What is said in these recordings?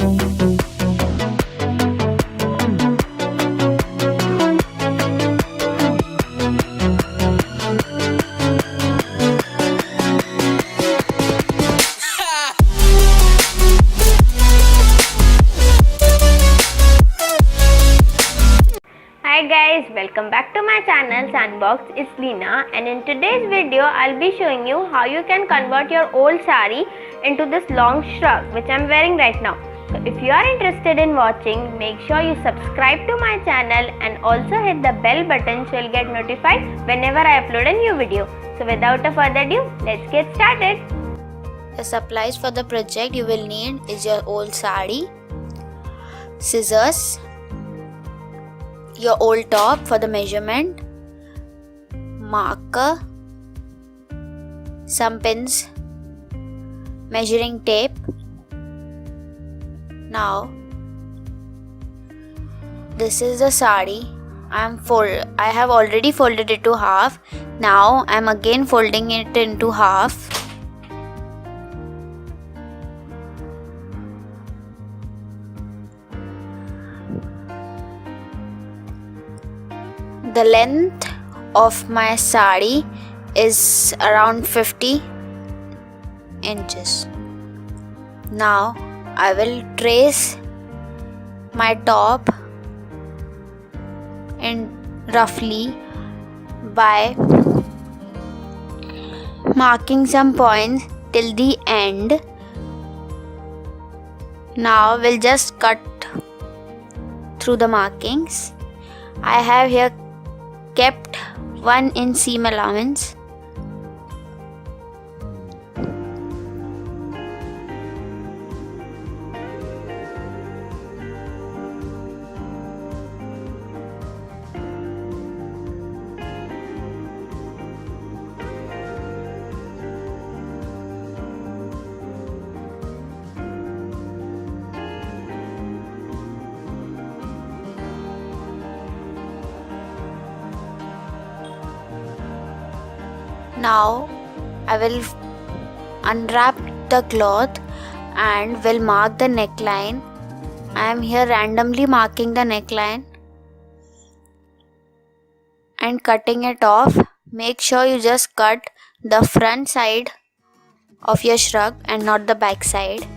Hi guys, welcome back to my channel SANDBOX. It's Leena, and in today's video I'll be showing you how you can convert your old sari into this long shrug which I'm wearing right now. So if you are interested in watching, make sure you subscribe to my channel and also hit the bell button so you'll get notified whenever I upload a new video. So without a further ado, let's get started. The supplies for the project you will need is your old sari, scissors, your old top for the measurement, marker, some pins, measuring tape. Now this is the sari. I have already folded it to half. Now I am again folding it into half. The length of my sari is around 50 inches. Now I will trace my top in roughly by marking some points till the end. Now we'll just cut through the markings. I have here kept 1 inch seam allowance. Now I will unwrap the cloth and will mark the neckline. I am here randomly marking the neckline and cutting it off. Make sure you just cut the front side of your shrug and not the back side.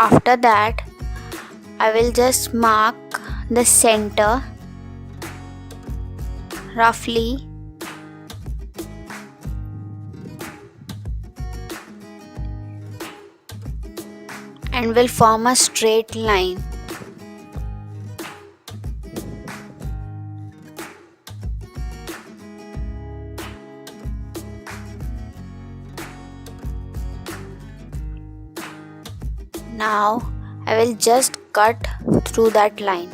After that, I will just mark the center roughly and will form a straight line. Now I will just cut through that line.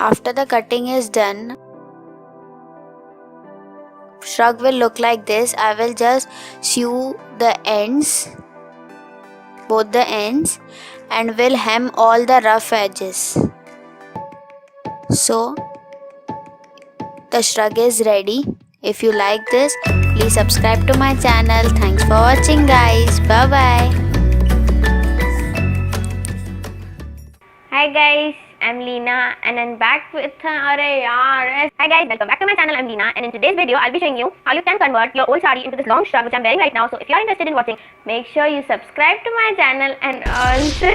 After the cutting is done, shrug will look like this. I will just sew the ends, both the ends, and will hem all the rough edges. So the shrug is ready. If you like this, please subscribe to my channel. Thanks for watching guys. Bye bye. Hi guys, I'm Leena and I'm back with Hi guys, welcome back to my channel. I'm Leena, and in today's video I'll be showing you how you can convert your old sari into this long shrug which I'm wearing right now. So if you're interested in watching, make sure you subscribe to my channel and also